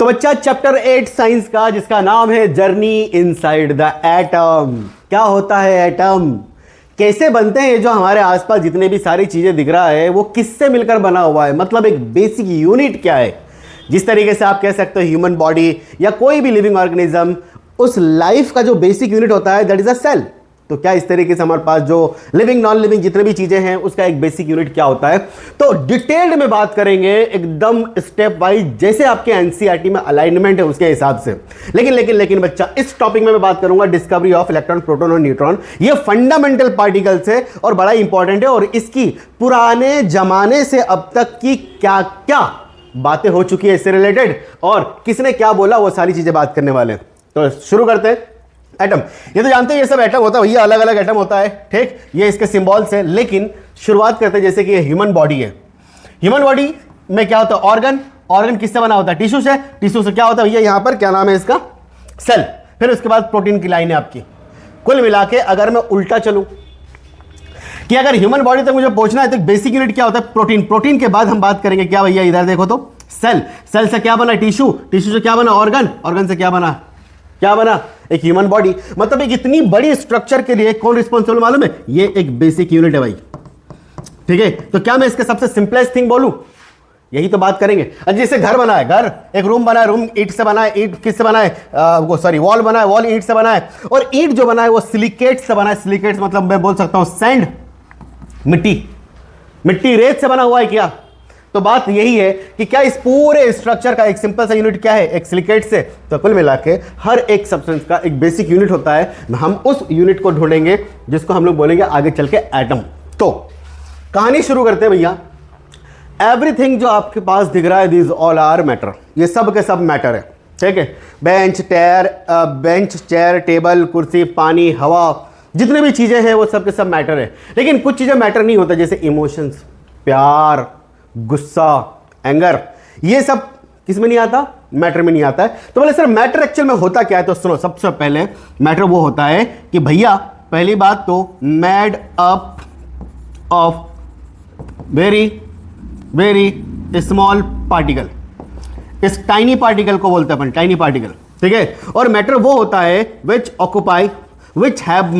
तो बच्चा chapter 8 science का जिसका नाम है जर्नी इनसाइड द एटम। क्या होता है एटम, कैसे बनते हैं, जो हमारे आसपास जितने भी सारी चीजें दिख रहा है वो किससे मिलकर बना हुआ है, मतलब एक बेसिक यूनिट क्या है। जिस तरीके से आप कह सकते हो ह्यूमन बॉडी या कोई भी लिविंग ऑर्गेनिज्म, उस लाइफ का जो बेसिक यूनिट होता है दैट इज अ सेल। तो क्या इस तरीके से हमारे पास जो लिविंग नॉन लिविंग जितने भी चीजें हैं उसका एक बेसिक यूनिट क्या होता है, तो डिटेल्ड में बात करेंगे एकदम स्टेप वाइज, जैसे आपके एनसीईआरटी में अलाइनमेंट है उसके हिसाब से। लेकिन बच्चा इस टॉपिक में मैं बात करूंगा डिस्कवरी ऑफ इलेक्ट्रॉन, प्रोटॉन और न्यूट्रॉन। ये फंडामेंटल पार्टिकल्स है और बड़ा इंपॉर्टेंट है, और इसकी पुराने जमाने से अब तक की क्या क्या बातें हो चुकी है इससे रिलेटेड और किसने क्या बोला, वो सारी चीजें बात करने वाले हैं। तो शुरू करते हैं। एटम, ये तो जानते हैं ये सब एटम होता है, ये अलग अलग एटम होता है, ठीक, ये इसके सिंबल्स है। लेकिन शुरुआत करते हैं जैसे कि ये ह्यूमन बॉडी है। ह्यूमन बॉडी में क्या होता है, ऑर्गन किससे बना होता है, टिश्यू से। टिश्यू से क्या होता है भैया, यहां पर क्या नाम है इसका, सेल। फिर उसके बाद प्रोटीन की लाइन है आपकी। कुल मिला के अगर मैं उल्टा चलूं कि अगर ह्यूमन बॉडी तक मुझे पहुंचना है तो बेसिक यूनिट क्या होता है, प्रोटीन के बाद हम बात करेंगे क्या भैया, इधर देखो तो सेल से क्या बना, टिश्यू से क्या बना, ऑर्गन से क्या बना एक ह्यूमन बॉडी। मतलब एक इतनी बड़ी स्ट्रक्चर के लिए कौन रिस्पॉन्सिबल मालूम है, ये एक बेसिक यूनिट है भाई, ठीक है। तो क्या मैं इसके सबसे सिंपलेस्ट थिंग बोलूं, यही तो बात करेंगे। जैसे घर बना है, घर एक रूम बना है, रूम ईंट से बना है, ईंट किससे बना है, वॉल बना है, वॉल ईंट से बना है, और ईंट जो बना है वो सिलिकेट से बना है। सिलिकेट्स मतलब मैं बोल सकता हूं सैंड, मिट्टी रेत से बना हुआ है क्या। तो बात यही है कि क्या इस पूरे स्ट्रक्चर का एक सिंपल सा यूनिट क्या है, एक सिलिकेट से। तो कुल मिला के हर एक सब्सटेंस का एक बेसिक यूनिट होता है, हम उस यूनिट को ढूंढेंगे जिसको हम लोग बोलेंगे आगे चल के एटम। तो कहानी शुरू करते हैं भैया। एवरीथिंग जो आपके पास दिख रहा है दिस ऑल आर मैटर, ये सब के सब मैटर है, ठीक है। बेंच चेयर टेबल कुर्सी पानी हवा जितने भी चीजें हैं वो सब के सब मैटर है। लेकिन कुछ चीजें मैटर नहीं होता, जैसे इमोशंस, प्यार, गुस्सा, एंगर, ये सब किस में नहीं आता, मैटर में नहीं आता है। तो बोले सर मैटर एक्चुअल में होता क्या है, तो सुनो, सबसे पहले मैटर वो होता है कि भैया पहली बात तो made up of very very small particle. इस टाइनी पार्टिकल को बोलते हैं अपन, टाइनी पार्टिकल, ठीक है। और मैटर वो होता है which have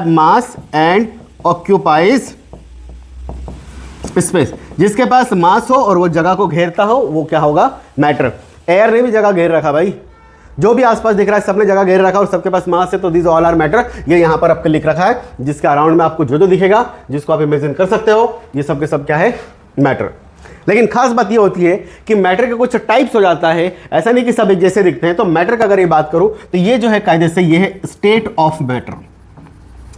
mass and occupies space. जिसके पास मास हो और वो जगह को घेरता हो वो क्या होगा, मैटर। एयर ने भी जगह घेर रखा भाई, जो भी आसपास दिख रहा है सबने जगह घेर रखा और सबके पास मास है, तो दिस ऑल आर मैटर। ये यहां पर आपको लिख रखा है, जिसके अराउंड में आपको जो दिखेगा, जिसको आप इमेजिन कर सकते हो, ये सब के सब क्या है, मैटर। लेकिन खास बात ये होती है कि मैटर के कुछ टाइप्स हो जाता है, ऐसा नहीं कि सब एक जैसे दिखते हैं। तो मैटर का अगर ये बात करूं तो ये जो है कायदे से ये है state of matter.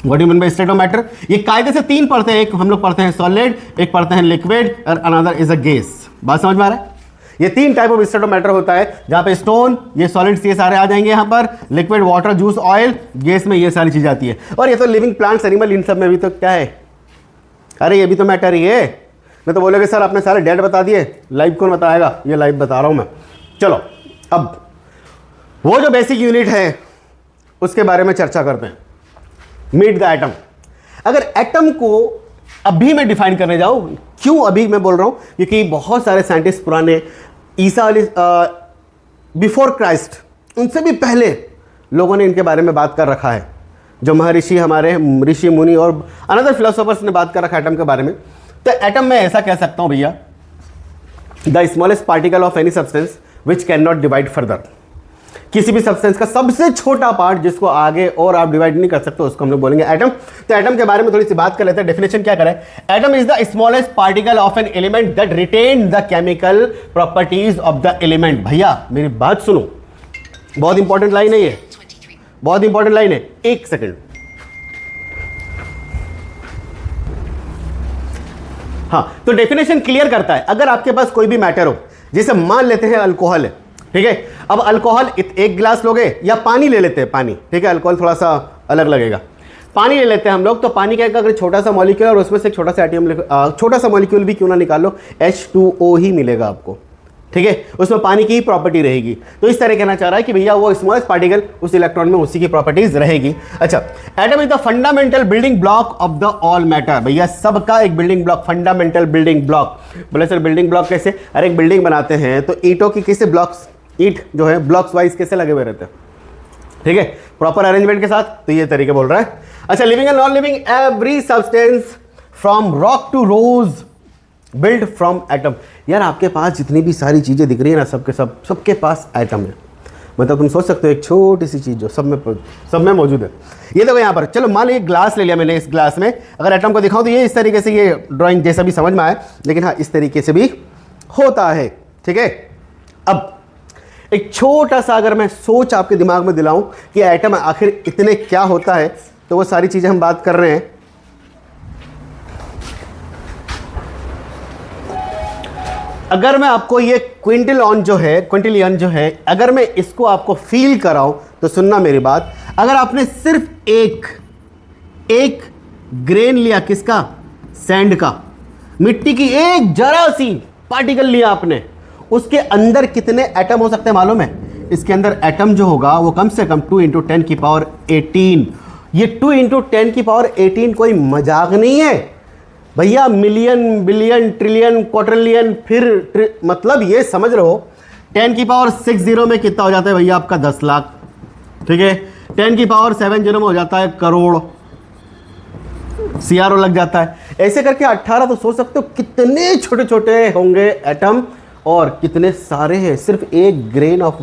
What do mean by state of matter, ये कायदे से तीन पढ़ते हैं, एक हम लोग पढ़ते हैं सॉलिड, एक पढ़ते हैं लिक्विड और अनदर इज अ गैस। बात समझ में आ रहा है, ये तीन type of state of matter होता है, जहां पे स्टोन, ये सॉलिड्स, ये सारे आ जाएंगे यहां पर, liquid water juice oil, gas में ये सारी चीजें आती है। और ये तो लिविंग प्लांट्स एनिमल इन सब में भी तो क्या है, अरे ये भी तो मैटर ही है। मैं तो बोलोगे सर आपने सारे डेट बता दिए, लाइव कौन बताएगा, ये लाइव बता रहा हूं मैं। चलो अब वो जो बेसिक यूनिट है उसके बारे में चर्चा करते हैं। Meet the atom. अगर एटम को अभी मैं डिफाइन करने जाऊं, क्यों अभी मैं बोल रहा हूं, क्योंकि बहुत सारे साइंटिस्ट पुराने ईसा बिफोर क्राइस्ट, उनसे भी पहले लोगों ने इनके बारे में बात कर रखा है। जो महर्षि हमारे ऋषि मुनि और अनदर फिलोसोफर्स ने बात कर रखा है एटम के बारे में। तो एटम में ऐसा कह सकता हूं भैया, the smallest particle of any substance which can not divide further. किसी भी सब्सटेंस का सबसे छोटा पार्ट जिसको आगे और आप डिवाइड नहीं कर सकते उसको हम लोग बोलेंगे एटम। तो एटम के बारे में थोड़ी सी बात कर लेते हैं। डेफिनेशन क्या करें, atom is the smallest particle of an element that retain the chemical properties of the element. भैया मेरी बात सुनो, बहुत इंपॉर्टेंट लाइन है ये, बहुत इंपॉर्टेंट लाइन है, एक सेकेंड। हाँ, तो डेफिनेशन क्लियर करता है। अगर आपके पास कोई भी मैटर हो, जैसे मान लेते हैं अल्कोहल है, ठीक है। अब अल्कोहल एक गिलास लोगे या पानी ले लेते हैं, पानी, ठीक है, अल्कोहल थोड़ा सा अलग लगेगा। पानी ले लेते हैं हम लोग, तो पानी का अगर छोटा सा मॉलिक्यूल और उसमें से एक छोटा सा एटम, छोटा सा मॉलिक्यूल भी क्यों ना निकाल लो, H2O ही मिलेगा आपको, ठीक है, उसमें पानी की ही प्रॉपर्टी रहेगी। तो इस तरह कहना चाह रहा है कि भैया वो स्मॉलेस्ट पार्टिकल उस इलेक्ट्रॉन में उसी की प्रॉपर्टीज रहेगी। अच्छा, atom is the fundamental building block of the all matter. भैया सबका एक building block, fundamental building block. बोले सर बिल्डिंग ब्लॉक कैसे? अरे एक बिल्डिंग बनाते हैं तो ईंटों की कैसे ब्लॉक्स, ईंट जो है ब्लॉक्स वाइज कैसे लगे हुए रहते हैं, ठीक है, प्रॉपर अरेंजमेंट के साथ। तो ये तरीके बोल रहा है। अच्छा, living and non living every substance from rock to rose build from atom. यार आपके पास जितनी भी सारी चीजें दिख रही है ना, सबके पास एटम है। मतलब तुम सोच सकते हो एक छोटी सी चीज जो सब में मौजूद है। ये देखो यहाँ पर, चलो मान लीजिए ग्लास ले लिया मैंने, इस ग्लास में अगर एटम को दिखाऊं तो ये इस तरीके से, ये ड्राइंग जैसा भी समझ में आए, लेकिन हाँ इस तरीके से भी होता है, ठीक है। अब एक छोटा सा अगर मैं सोच आपके दिमाग में दिलाऊं कि एटम आखिर इतने क्या होता है, तो वो सारी चीजें हम बात कर रहे हैं। अगर मैं आपको ये क्विंटिलियन जो है अगर मैं इसको आपको फील कराऊं तो सुनना मेरी बात। अगर आपने सिर्फ एक ग्रेन लिया, किसका? सैंड का, मिट्टी की एक जरा सी पार्टिकल लिया आपने, उसके अंदर कितने एटम हो सकते हैं मालूम है? इसके अंदर एटम जो होगा वो कम से कम 2 × 10⁻18। ये 2 × 10⁻18 कोई मजाक नहीं है भैया। मिलियन, बिलियन, ट्रिलियन, क्वार्टरलियन, फिर मतलब ये समझ रहे हो 10⁻60 में कितना हो जाता है भैया आपका? 10 लाख, ठीक है। 10⁻70 में हो जाता है करोड़, CRO लग जाता है। ऐसे करके 18। तो सोच सकते हो कितने छोटे छोटे होंगे एटम और कितने सारे हैं। सिर्फ एक ग्रेन ऑफ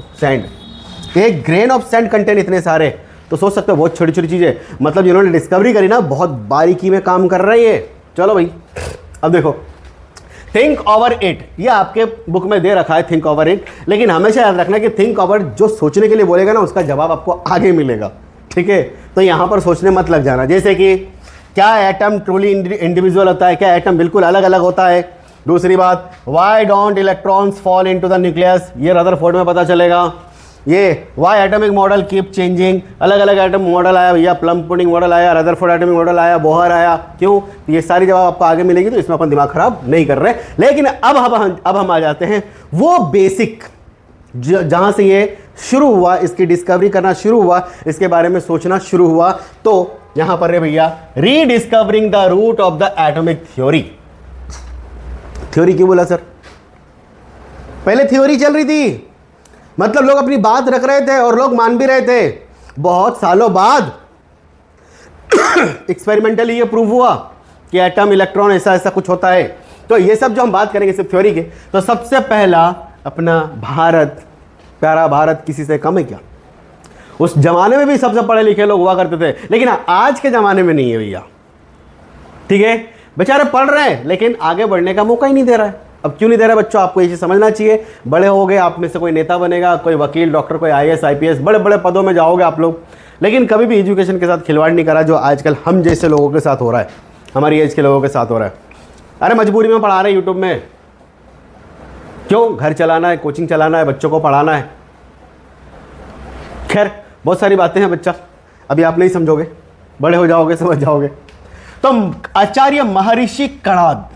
सैंड कंटेन इतने सारे। तो सोच सकते हो बहुत छोटी छोटी चीजें। मतलब जिन्होंने डिस्कवरी करी ना, बहुत बारीकी में काम कर रही है। चलो भाई, अब देखो थिंक ओवर इट, ये आपके बुक में दे रखा है थिंक ओवर इट, लेकिन हमेशा याद रखना कि थिंक ओवर जो सोचने के लिए बोलेगा ना, उसका जवाब आपको आगे मिलेगा, ठीक है। तो यहां पर सोचने मत लग जाना। जैसे कि क्या एटम ट्रूली इंडिविजुअल होता है? क्या एटम बिल्कुल अलग अलग होता है? दूसरी बात, why don't electrons fall into the nucleus? ये रदरफोर्ड में पता चलेगा। ये why atomic model keep changing? अलग अलग एटम मॉडल आया भैया, प्लम पुडिंग मॉडल आया, रदरफोर्ड एटॉमिक मॉडल आया, बोहर आया। क्यों? ये सारी जवाब आपको आगे मिलेगी, तो इसमें अपन दिमाग खराब नहीं कर रहे। लेकिन अब हम आ जाते हैं वो बेसिक जहां से ये शुरू हुआ, इसकी डिस्कवरी करना शुरू हुआ, इसके बारे में सोचना शुरू हुआ। तो यहां पर है भैया rediscovering the root of the atomic theory. Theory क्यों बोला सर? पहले थ्योरी चल रही थी, मतलब लोग अपनी बात रख रहे थे और लोग मान भी रहे थे। बहुत सालों बाद एक्सपेरिमेंटली ये प्रूव हुआ कि एटम, इलेक्ट्रॉन ऐसा कुछ होता है। तो ये सब जो हम बात करेंगे सिर्फ थ्योरी के, तो सबसे पहला अपना भारत, प्यारा भारत किसी से कम है क्या? उस जमाने में भी सबसे पढ़े लिखे लोग हुआ करते थे, लेकिन आज के जमाने में नहीं है भैया, ठीक है। बेचारे पढ़ रहे हैं लेकिन आगे बढ़ने का मौका ही नहीं दे रहा है। अब क्यों नहीं दे रहा बच्चों? आपको ये चीज समझना चाहिए। बड़े हो गए, आप में से कोई नेता बनेगा, कोई वकील, डॉक्टर, कोई IAS, IPS, बड़े बड़े पदों में जाओगे आप लोग, लेकिन कभी भी एजुकेशन के साथ खिलवाड़ नहीं करा, जो आजकल हम जैसे लोगों के साथ हो रहा है, हमारी एज के लोगों के साथ हो रहा है। अरे मजबूरी में पढ़ा रहे यूट्यूब में, क्यों? घर चलाना है, कोचिंग चलाना है, बच्चों को पढ़ाना है। खैर बहुत सारी बातें हैं बच्चा, अभी आप नहीं समझोगे, बड़े हो जाओगे समझ जाओगे। तो आचार्य महर्षि कणाद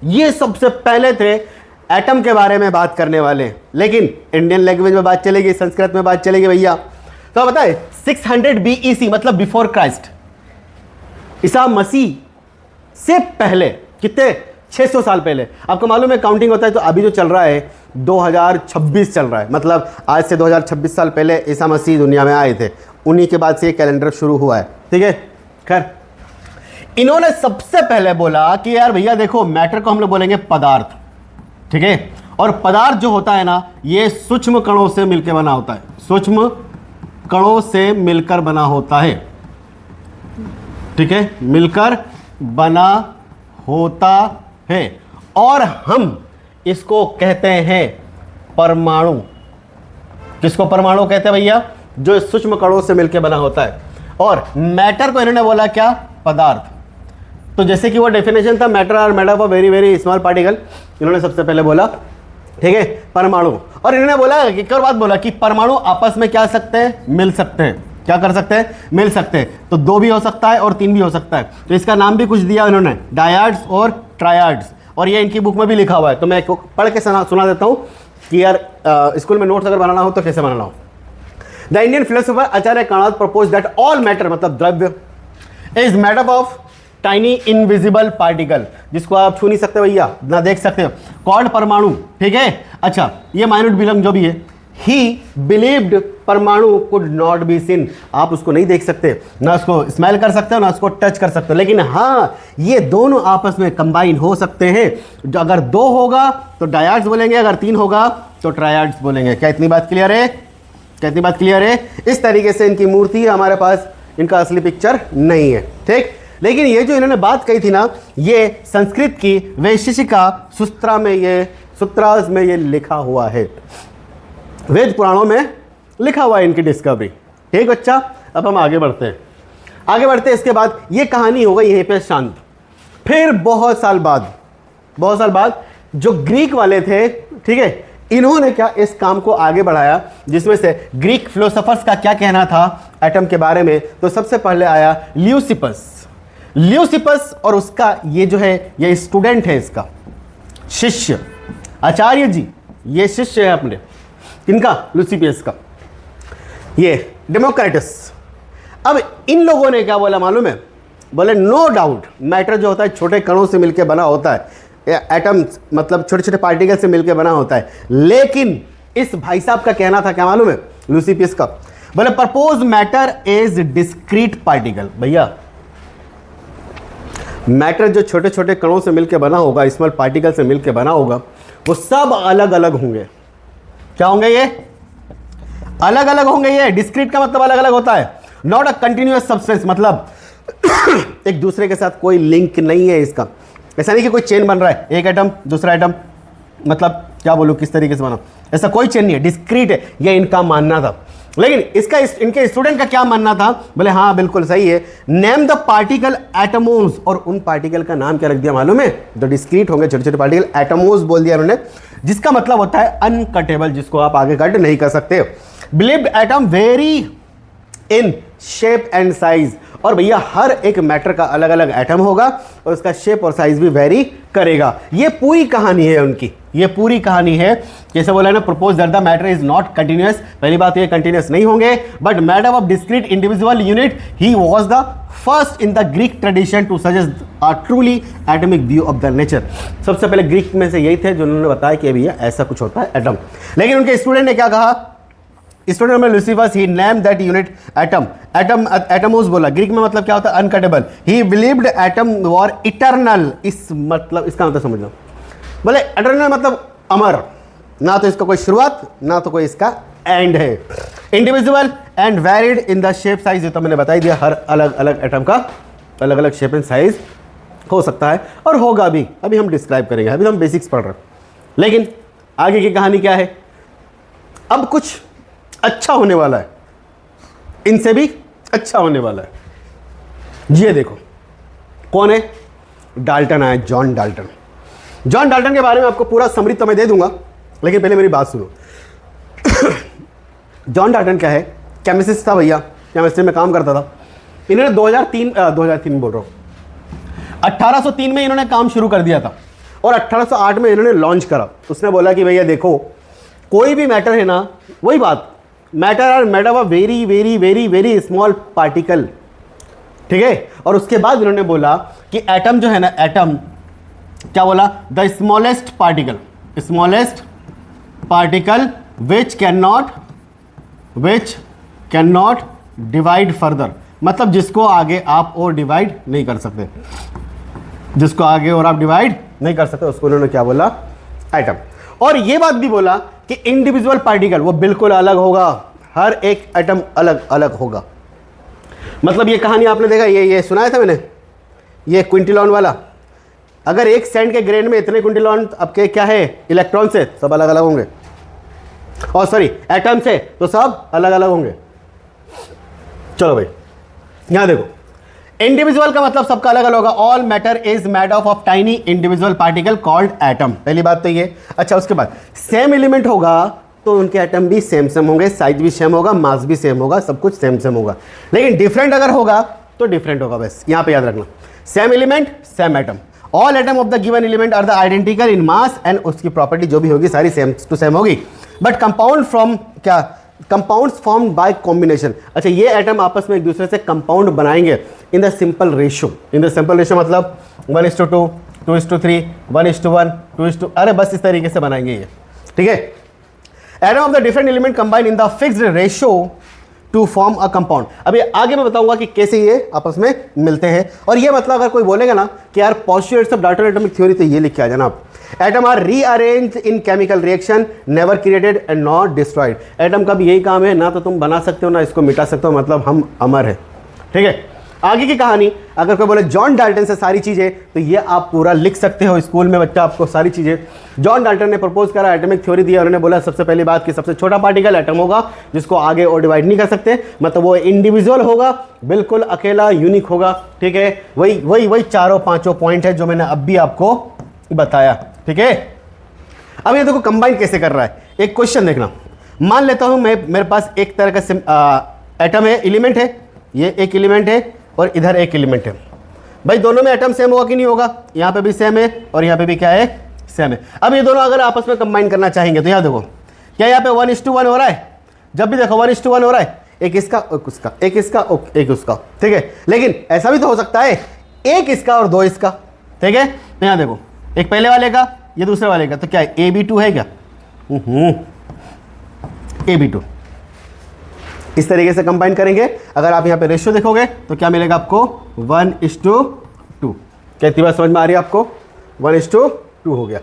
ये सबसे पहले थे एटम के बारे में बात करने वाले। लेकिन इंडियन लैंग्वेज में बात चलेगी, संस्कृत में बात चलेगी भैया। तो बताए 600 BEC मतलब बिफोर क्राइस्ट, ईसा मसीह से पहले, कितने? 600 साल पहले। आपको मालूम है काउंटिंग होता है, तो अभी जो चल रहा है 2026 चल रहा है, मतलब आज से 2026 साल पहले ईसा मसीह दुनिया में आए थे। उन्हीं के बाद से ये कैलेंडर शुरू हुआ है, ठीक है। खैर इन्होंने सबसे पहले बोला कि यार भैया देखो, मैटर को हम लोग बोलेंगे पदार्थ, ठीक है। और पदार्थ जो होता है ना, ये सूक्ष्म कणों से मिलकर बना होता है, सूक्ष्म कणों से मिलकर बना होता है, ठीक है, मिलकर बना होता है। और हम इसको कहते हैं परमाणु। किसको परमाणु कहते हैं भैया? जो सूक्ष्म कणों से मिलकर बना होता है। और मैटर को इन्होंने बोला क्या? पदार्थ। तो जैसे कि वो डेफिनेशन था, matter are made up of very very small particle, इन्होंने सबसे पहले बोला, ठीक है, परमाणु। और इन्होंने बोला, एक और बात बोला कि परमाणु आपस में क्या सकते हैं? मिल सकते हैं। क्या कर सकते हैं? मिल सकते हैं। तो 2 भी हो सकता है और 3 भी हो सकता है। तो इसका नाम भी कुछ दिया उन्होंने, डायड्स और ट्रायड्स, और ये इनकी बुक में भी लिखा हुआ है। तो मैं पढ़ के सुना देता हूँ कि यार स्कूल में नोट्स अगर बनाना हो तो कैसे बनाना हो। The Indian philosopher Acharya Kanad propose that all matter मतलब द्रव्य is made up of tiny invisible particle, जिसको आप छू नहीं सकते भैया, ना देख सकते हो, कॉल्ड परमाणु। ठीक है, अच्छा ये माइन्यूट बिलम जो भी है, ही बिलीव्ड परमाणु कुड नॉट बी सीन, आप उसको नहीं देख सकते, ना उसको स्मेल कर सकते हो, ना उसको टच कर सकते हो, लेकिन हाँ ये दोनों आपस में कंबाइन हो सकते हैं। जो अगर 2 होगा तो डायड्स बोलेंगे, अगर 3 होगा तो ट्रायड्स बोलेंगे। क्या इतनी बात क्लियर है? क्या इतनी बात क्लियर है? इस तरीके से इनकी मूर्ति है हमारे पास, इनका असली पिक्चर नहीं है। ठीक, लेकिन ये जो इन्होंने बात कही थी ना, ये संस्कृत की वैशेषिका सूत्रा में, ये सूत्रास में ये लिखा हुआ है, वेद पुराणों में लिखा हुआ है इनकी डिस्कवरी। ठीक बच्चा, अब हम आगे बढ़ते हैं, आगे बढ़ते हैं। इसके बाद ये कहानी हो गई यहीं पे शांत। फिर बहुत साल बाद जो ग्रीक वाले थे, ठीक है, इन्होंने क्या इस काम को आगे बढ़ाया, जिसमें से ग्रीक फिलोसोफर्स का क्या कहना था एटम के बारे में। तो सबसे पहले आया ल्यूसिपस और उसका ये जो है ये स्टूडेंट है, इसका शिष्य आचार्य जी, ये शिष्य है अपने इनका ल्यूसिपस का, ये डेमोक्रेटस। अब इन लोगों ने क्या बोला मालूम है? बोले नो डाउट मैटर जो होता है छोटे कणों से मिलकर बना होता है, एटम्स मतलब छोटे छोटे पार्टिकल से मिलकर बना होता है, लेकिन इस भाई साहब का कहना था क्या मालूम है ल्यूसिपस का? बोले propose matter is discrete particle. भैया मैटर जो छोटे छोटे कणों से मिलकर बना होगा, स्मॉल पार्टिकल से मिलकर बना होगा, वो सब अलग अलग होंगे। क्या होंगे? ये अलग अलग होंगे। ये डिस्क्रीट का मतलब अलग अलग होता है, नॉट अ कंटिन्यूअस सब्सटेंस, मतलब एक दूसरे के साथ कोई लिंक नहीं है इसका। ऐसा नहीं कि कोई चेन बन रहा है, एक एटम दूसरा एटम, मतलब क्या बोलूं किस तरीके से बना, ऐसा कोई चेन नहीं है, डिस्क्रीट है, ये इनका मानना था। लेकिन इसका इनके स्टूडेंट का क्या मानना था? बोले हाँ बिल्कुल सही है, नेम द पार्टिकल एटमोस, और उन पार्टिकल का नाम क्या रख दिया मालूम है? जो डिस्क्रीट होंगे छोटे छोटे पार्टिकल, एटमोस बोल दिया उन्होंने, जिसका मतलब होता है अनकटेबल, जिसको आप आगे कट नहीं कर सकते। Believed atom very in shape and size, और भैया हर एक मैटर का अलग अलग एटम होगा और उसका शेप और साइज भी वेरी करेगा। ये पूरी कहानी है उनकी, ये पूरी कहानी है। जैसे बोला ना, propose that the matter is not continuous, पहली बात ये कंटिन्यूअस नहीं होंगे, but made up of discrete individual unit. He was the first in the Greek tradition to suggest a truly atomic view of the nature. सबसे पहले Greek में से यही थे जो उन्होंने बताया कि भैया ऐसा कुछ होता है एटम। लेकिन उनके स्टूडेंट ने क्या कहा? स्टूडेंट में Leucippus, he name that unit atom, atomos बोला, ग्रीक में मतलब क्या होता है? Uncuttable. He believed atom were eternal, इस मतलब इसका मतलब समझ लो, बोले इटर्नल मतलब अमर, ना तो इसका कोई शुरुआत ना तो कोई इसका एंड है। Individual and varied in the shape size, ये तो मैंने बता ही दिया, हर अलग अलग एटम का अलग अलग शेप एंड साइज हो सकता है और होगा भी, अभी हम डिस्क्राइब करेंगे, अभी हम बेसिक्स पढ़ रहे हैं। लेकिन आगे की कहानी क्या है? अब कुछ अच्छा होने वाला है, इनसे भी अच्छा होने वाला है। ये देखो कौन है? डाल्टन आया, जॉन डाल्टन। जॉन डाल्टन के बारे में आपको पूरा समरी तो मैं दे दूंगा, लेकिन पहले मेरी बात सुनो। जॉन डाल्टन क्या है? केमिस्ट्रिस्ट था भैया, केमिस्ट्री में काम करता था। इन्होंने 2003 बोल रहा हूँ, 1803 में इन्होंने काम शुरू कर दिया था और 1808 में इन्होंने लॉन्च करा। उसने बोला कि भैया देखो कोई भी मैटर है ना, वही बात, matter are made of a very very very very small particle, ठीक है। और उसके बाद इन्होंने बोला कि एटम जो है ना, एटम क्या बोला? The smallest particle which can not divide further, मतलब जिसको आगे आप और डिवाइड नहीं कर सकते, जिसको आगे और आप डिवाइड नहीं कर सकते, उसको उन्होंने क्या बोला? एटम। और ये बात भी बोला कि इंडिविजुअल पार्टिकल वो बिल्कुल अलग होगा, हर एक एटम अलग अलग होगा। मतलब ये कहानी आपने देखा, ये सुनाया था मैंने, ये क्विंटिलॉन वाला। अगर एक सेंट के ग्रेन में इतने क्विंटिलॉन आपके क्या है? इलेक्ट्रॉन से सब अलग अलग होंगे, और सॉरी एटम से तो सब अलग अलग होंगे। चलो भाई यहां देखो, इंडिविजुअल का मतलब सबका अलग अलग होगा। All matter is made of tiny individual particle called atom, पहली बात तो ये। अच्छा, उसके बाद सेम एलिमेंट होगा तो उनके एटम भी सेम होंगे, साइज भी सेम होगा, मास भी सेम होगा, सब कुछ सेम होगा। लेकिन डिफरेंट अगर होगा तो डिफरेंट होगा, बस यहां पे याद रखना। Same element same atom, all atom of the given element are the identical in mass and उसकी प्रॉपर्टी जो भी होगी सारी सेम टू सेम होगी, बट कंपाउंड फ्रॉम क्या, कंपाउंड्स फॉर्म बाय कॉम्बिनेशन। अच्छा, ये एटम आपस में एक दूसरे से कंपाउंड बनाएंगे in the simple ratio. In the simple ratio मतलब 1:2, 2:3, 1:1, 2:, अरे बस इस तरीके से बनाएंगे ये, ठीक है। Atom of the different element combine in the fixed ratio two form a compound. अभी आगे मैं बताऊंगा कि कैसे ये आपस में मिलते हैं। और ये मतलब अगर कोई बोलेगा ना कि यार postulates of Dalton atomic theory, तो ये लिख के आ जाना आप, atom are rearrange in chemical reaction, never created and not destroyed. Atom का भी यही काम है, ना तो तुम बना सकते हो ना इसको मिटा सकते हो, मतलब हम अमर है, ठीक है। आगे की कहानी, अगर कोई बोले जॉन डाल्टन से सारी चीजें, तो ये आप पूरा लिख सकते हो स्कूल में, बच्चा आपको सारी चीजें। जॉन डाल्टन ने प्रपोज करा, एटॉमिक थ्योरी दिया, उन्होंने बोला सबसे पहली बात कि सबसे छोटा पार्टिकल एटम होगा जिसको आगे और डिवाइड नहीं कर सकते, मतलब वो इंडिविजुअल होगा, बिल्कुल अकेला यूनिक होगा, ठीक है। वही चारों पांचों पॉइंट है जो मैंने अब भी आपको बताया, ठीक है। अब ये देखो कंबाइन कैसे कर रहा है। एक क्वेश्चन देखना, मान लेता हूं मैं, मेरे पास एक तरह का एटम है, एलिमेंट है, ये एक एलिमेंट है और इधर एक एलिमेंट है। भाई दोनों में एटम सेम होगा कि नहीं होगा? यहाँ पे भी सेम है और यहाँ पे भी क्या है, सेम है। अब ये दोनों अगर आपस में कंबाइन करना चाहेंगे तो यहाँ देखो, क्या यहाँ पे 1:1 हो रहा है? जब भी देखो 1:1 हो रहा है, एक इसका एक उसका, एक इसका एक उसका, ठीक है। लेकिन ऐसा भी तो हो सकता है एक इसका और दो इसका, ठीक है। तो यहाँ देखो, एक पहले वाले का, ये दूसरे वाले का, तो क्या है AB2 है क्या? AB2 इस तरीके से कंबाइन करेंगे। अगर आप यहाँ पे रेशियो देखोगे तो क्या मिलेगा आपको 1:2। क्या इतनी बात समझ में आ रही है आपको? 1:2 हो गया।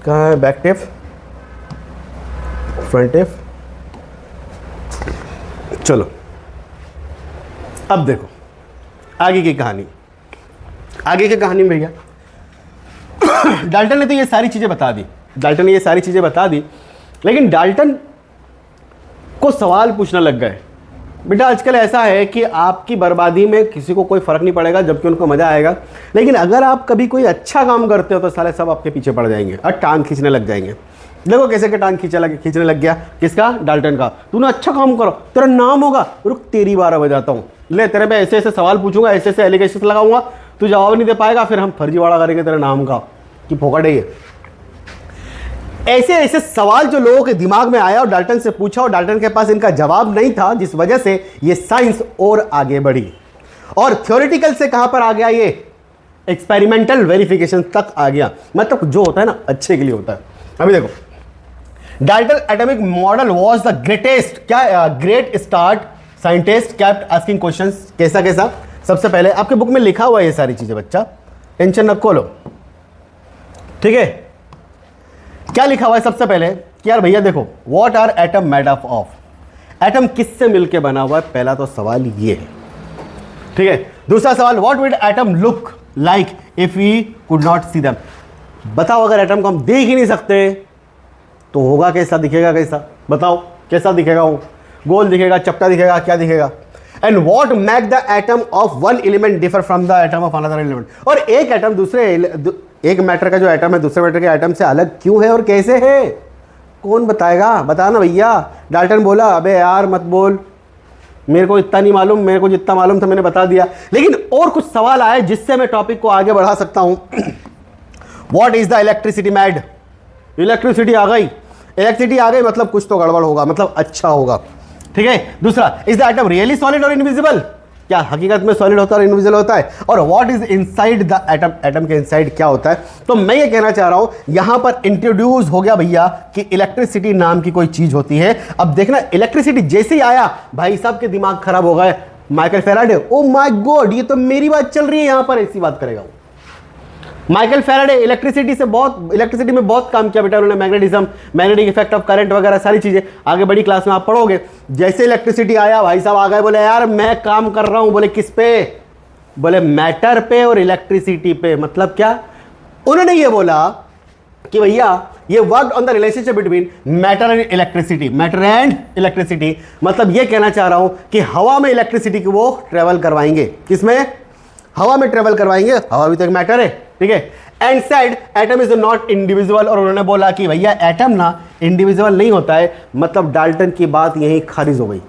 कहाँ है बैक टेप, फ्रंट टेप? चलो अब देखो आगे की कहानी। आगे की कहानी में भैया डाल्टन ने तो ये सारी चीजें बता दी, डाल्टन ने ये सारी चीजें बता दी, लेकिन डाल्टन को सवाल पूछना लग गए। बेटा आजकल ऐसा है कि आपकी बर्बादी में किसी को कोई फर्क नहीं पड़ेगा, जबकि उनको मजा आएगा। लेकिन अगर आप कभी कोई अच्छा काम करते हो तो साले सब आपके पीछे पड़ जाएंगे और टांग खींचने लग जाएंगे। देखो कैसे के टांग खींचने लग गया, किसका? डाल्टन का। तूने अच्छा काम करो, तेरा नाम होगा, रुक तेरी 12 बजाता हूँ, ले तेरे पे ऐसे ऐसे सवाल पूछूंगा, ऐसे ऐसे एलिगेशन लगाऊंगा, तू जवाब नहीं दे पाएगा, फिर हम फर्जीवाड़ा करेंगे तेरे नाम का कि फोकट है ये। ऐसे ऐसे सवाल जो लोगों के दिमाग में आया और डाल्टन से पूछा और डाल्टन के पास इनका जवाब नहीं था, जिस वजह से ये साइंस और आगे बढ़ी और थ्योरेटिकल से कहां पर आ गया, ये एक्सपेरिमेंटल वेरिफिकेशन तक आ गया। मतलब जो होता है ना अच्छे के लिए होता है। अभी देखो, Dalton atomic model was the greatest, क्या great start scientist kept asking questions. कैसा कैसा? सबसे पहले आपके बुक में लिखा हुआ है ये सारी चीजें, बच्चा टेंशन न खोलो, ठीक है। क्या लिखा हुआ है सबसे पहले कि यार भैया देखो, what are atom made up of, atom किससे मिलके बना हुआ है, पहला तो सवाल ये है, ठीक है। दूसरा सवाल, what would atom look like if we could not see them. बताओ अगर एटम को हम देख ही नहीं सकते तो होगा कैसा, दिखेगा कैसा? बताओ कैसा दिखेगा? वो गोल दिखेगा, चपटा दिखेगा, क्या दिखेगा? And what make the atom of one element differ from the atom of another element. और एक एटम दूसरे, एक मैटर का जो एटम है दूसरे मैटर के एटम से अलग क्यों है और कैसे है? कौन बताएगा? बताना भैया। डाल्टन बोला अबे यार मत बोल, मेरे को इतना नहीं मालूम, मेरे को जितना मालूम था मैंने बता दिया। लेकिन और कुछ सवाल आए जिससे मैं टॉपिक को आगे बढ़ा सकता हूं। What is the electricity made? Electricity आ गई, इलेक्ट्रिसिटी आ गई मतलब कुछ तो गड़बड़ होगा, मतलब अच्छा होगा, ठीक है। दूसरा, is the atom really solid और इनविजिबल? क्या हकीकत में सॉलिड होता है और इनविजिबल होता है? और what is inside the atom, atom के इनसाइड क्या होता है? तो मैं ये कहना चाह रहा हूं यहां पर इंट्रोड्यूस हो गया भैया कि इलेक्ट्रिसिटी नाम की कोई चीज होती है। अब देखना, इलेक्ट्रिसिटी जैसे ही आया भाई साहब के दिमाग खराब हो गए। Michael Faraday, oh my God ये तो मेरी बात चल रही है, यहां पर ऐसी बात करेगा वो। माइकल फैराडे इलेक्ट्रिसिटी में बहुत काम किया बेटा उन्होंने, magnetism, magnetic effect of current वगैरह सारी चीजें आगे बड़ी क्लास में आप पढ़ोगे। जैसे इलेक्ट्रिसिटी आया भाई साहब आ गए, बोले यार मैं काम कर रहा हूं। बोले किस पे? बोले मैटर पे और इलेक्ट्रिसिटी पे। मतलब क्या? उन्होंने ये बोला कि भैया ये work on the relationship between matter and electricity, matter and electricity. मतलब ये कहना चाह रहा हूं कि हवा में इलेक्ट्रिसिटी को वो ट्रेवल करवाएंगे। किसमें? हवा में ट्रेवल करवाएंगे, हवा भी तो एक मैटर है, ठीक है। And said atom is not individual, और उन्होंने बोला कि भैया एटम ना इंडिविजुअल नहीं होता है। मतलब डाल्टन की बात यहीं खारिज हो गई।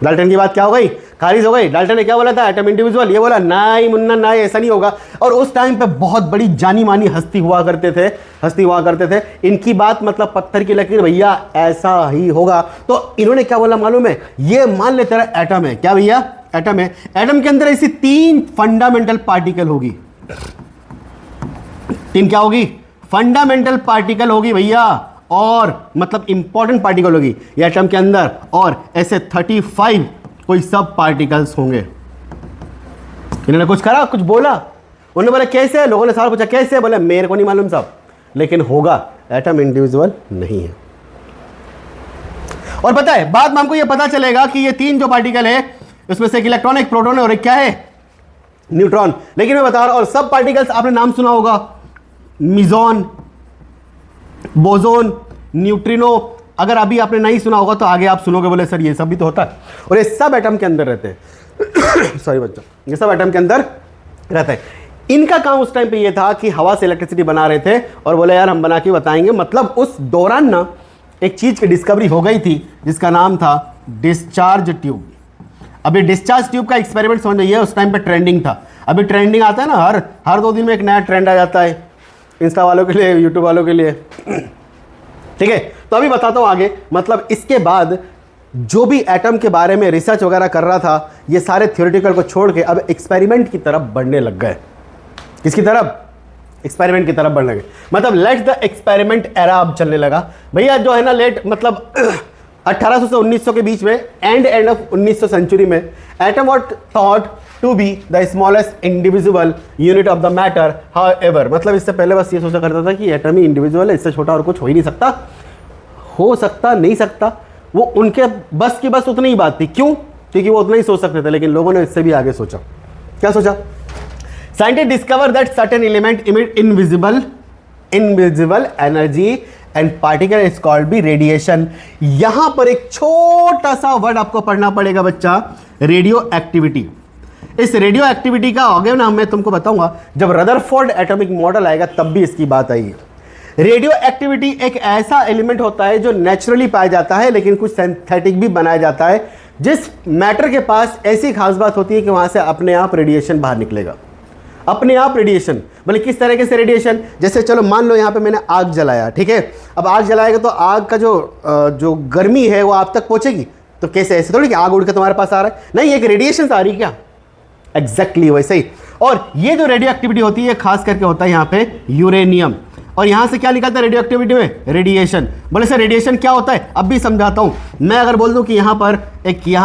डाल्टन की बात क्या हो गई? खारिज हो गई। डाल्टन ने क्या बोला था, एटम इंडिविजुअल, ये बोला नहीं मुन्ना नहीं, ऐसा नहीं होगा। और उस टाइम पे बहुत बड़ी जानी मानी हस्ती हुआ करते थे, इनकी बात मतलब पत्थर की लकीर, भैया ऐसा ही होगा। तो इन्होंने क्या बोला मालूम है, ये मान ले तेरा एटम है, क्या भैया एटम है, एटम के अंदर ऐसी 3 फंडामेंटल पार्टिकल होगी। 3 क्या होगी, फंडामेंटल पार्टिकल होगी भैया, और मतलब इंपॉर्टेंट पार्टिकल होगी ये एटम के अंदर, और ऐसे 35 कोई सब पार्टिकल्स होंगे। इन्होंने कुछ करा, कुछ बोला, उन्होंने बोला कैसे, लोगों ने सवाल पूछा कैसे, बोले मेरे को नहीं मालूम साहब, लेकिन होगा, एटम इंडिविजुअल नहीं है। और पता है बाद में हमको ये पता चलेगा कि ये 3 जो पार्टिकल है उसमें से एक इलेक्ट्रॉन, एक प्रोटॉन है और एक क्या है, न्यूट्रॉन। लेकिन मैं बता रहा हूं, और सब पार्टिकल्स आपने नाम सुना होगा, मिजॉन, बोजोन, न्यूट्रिनो। अगर अभी आपने नहीं सुना होगा तो आगे आप सुनोगे, बोले सर ये सब भी तो होता है, और ये सब एटम के अंदर रहते हैं सॉरी बच्चों, ये सब एटम के अंदर रहता है। इनका काम उस टाइम पे ये था कि हवा से इलेक्ट्रिसिटी बना रहे थे, और बोले यार हम बना के बताएंगे। मतलब उस दौरान ना एक चीज की डिस्कवरी हो गई थी जिसका नाम था डिस्चार्ज ट्यूब। अभी डिस्चार्ज ट्यूब का एक्सपेरिमेंट समझ जाइए, उस टाइम पे ट्रेंडिंग था। अभी ट्रेंडिंग आता है ना, हर 2 दिन में एक नया ट्रेंड आ जाता है, इंस्टा वालों के लिए, यूट्यूब वालों के लिए, ठीक है। तो अभी बताता हूं आगे। मतलब इसके बाद जो भी एटम के बारे में रिसर्च वगैरह कर रहा था, ये सारे थ्योरेटिकल को छोड़ के अब एक्सपेरिमेंट की तरफ बढ़ने लग गए। किसकी तरफ, एक्सपेरिमेंट की तरफ बढ़ने लगे। मतलब लेट द एक्सपेरिमेंट एरा अब चलने लगा भैया, जो है ना लेट मतलब 1800 से 1900 के बीच में, एंड ऑफ 1900 सेंचुरी में, atom what thought to be the smallest individual unit of the matter. However, मतलब इससे पहले बस ये सोचा करता था कि एटम ही इंडिविजुअल है, इससे छोटा और कुछ हो ही नहीं सकता, हो सकता नहीं सकता, वो उनके बस की बस उतनी ही बात थी। क्यों, क्योंकि वो उतना ही सोच सकते थे, लेकिन लोगों ने इससे भी आगे सोचा। क्या सोचा, scientist discover that certain element emit invisible energy and particle is called be radiation. यहां पर एक छोटा सा वर्ड आपको पढ़ना पड़ेगा बच्चा, रेडियो एक्टिविटी। इस रेडियो एक्टिविटी का आगे ना मैं तुमको बताऊंगा, जब रदरफोर्ड एटॉमिक मॉडल आएगा तब भी इसकी बात आएगी। रेडियो एक्टिविटी एक ऐसा एलिमेंट होता है जो नेचुरली पाया जाता है, लेकिन कुछ सिंथेटिक भी बनाया जाता है, जिस मैटर के पास ऐसी खास बात होती है कि वहां से अपने आप रेडिएशन बाहर निकलेगा, अपने आप रेडिएशन। बोले किस तरीके से रेडिएशन, जैसे चलो मान लो यहाँ पे मैंने आग जलाया, ठीक है, अब आग जलाएगा तो आग का जो गर्मी है वो आप तक पहुंचेगी। तो कैसे, ऐसे थोड़ी कि आग उड़ के तुम्हारे पास आ रहा है, नहीं, एक रेडिएशन आ रही क्या, एग्जैक्टली वैसे ही। और ये जो रेडियो एक्टिविटी होती है खास करके होता है यहाँ पे यूरेनियम, और यहां से क्या निकलता है रेडियो एक्टिविटी में, रेडिएशन। बोले सर रेडिएशन क्या होता है, अब भी समझाता हूं। मैं अगर बोल दूं कि यहां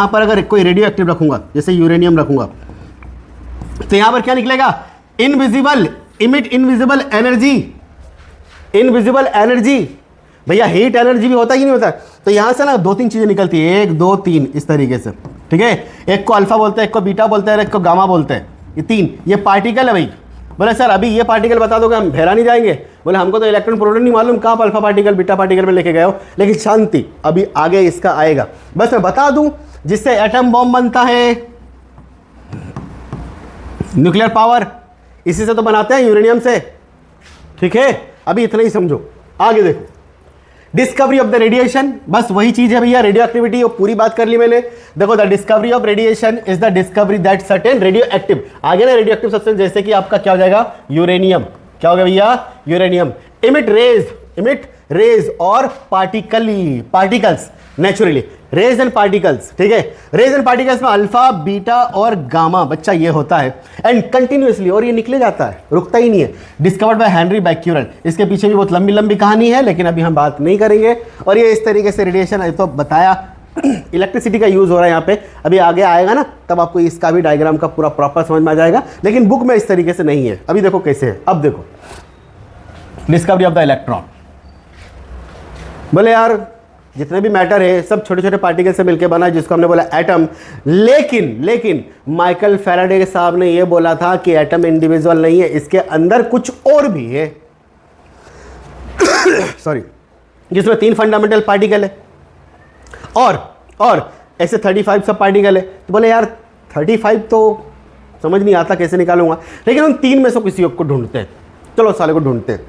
पर अगर कोई रेडियो एक्टिव रखूंगा, जैसे यूरेनियम रखूंगा, तो यहां पर क्या निकलेगा, invisible, emit invisible energy, invisible energy. भैया हीट एनर्जी भी होता है कि नहीं होता है। तो यहां से ना 2-3 चीजें निकलती है, 1 2 3 इस तरीके से, ठीक है। एक को अल्फा बोलते हैं, एक को बीटा बोलते हैं, एक को गामा बोलते हैं। ये 3 ये पार्टिकल है भाई। बोले सर अभी ये पार्टिकल बता दोगे, हम हैरान ही जाएंगे। बोले हमको तो इलेक्ट्रॉन प्रोटॉन नहीं मालूम, कहाँ अल्फा पार्टिकल बीटा पार्टिकल में लेके गए हो। लेकिन शांति, अभी आगे इसका आएगा। बस मैं बता दूं, जिससे एटम बॉम्ब बनता है, न्यूक्लियर पावर, इसी से तो बनाते हैं, यूरेनियम से, ठीक है। अभी इतना ही समझो, आगे देखो। डिस्कवरी ऑफ द रेडिएशन, बस वही चीज है भैया, रेडियो एक्टिविटी, वो पूरी बात कर ली मैंने। देखो, the discovery of radiation is the discovery that certain radio active, आगे ना रेडियो एक्टिव सब्सटेंस, जैसे कि आपका क्या हो जाएगा, यूरेनियम। क्या हो गया भैया, यूरेनियम। इमिट रेज और particles naturally, rays and particles, ठीक है। रेज एंड पार्टिकल्स में अल्फा बीटा और गामा, बच्चा ये होता है, एंड कंटिन्यूअसली, और ये निकले जाता है, रुकता ही नहीं है। डिस्कवर्ड बाय हेनरी बैक्यूरेल, इसके पीछे भी बहुत लंबी लंबी कहानी है, लेकिन अभी हम बात नहीं करेंगे। और ये इस तरीके से रेडिएशन, तो बताया इलेक्ट्रिसिटी का यूज हो रहा है यहाँ पे, अभी आगे आएगा ना तब आपको इसका भी डायग्राम का पूरा प्रॉपर समझ में आ जाएगा, लेकिन बुक में इस तरीके से नहीं है। अभी देखो कैसे है, अब देखो डिस्कवरी ऑफ द इलेक्ट्रॉन। बोले यार जितने भी मैटर है सब छोटे छोटे पार्टिकल से मिलकर बना, जिसको हमने बोला एटम। लेकिन माइकल फैराडे साहब ने यह बोला था कि एटम इंडिविजुअल नहीं है, इसके अंदर कुछ और भी है सॉरी, जिसमें 3 फंडामेंटल पार्टिकल है और ऐसे 35 सब पार्टिकल है। तो बोले यार 35 तो समझ नहीं आता कैसे निकालूंगा, लेकिन उन 3 में से किसी को ढूंढते हैं, चलो साले को ढूंढते हैं।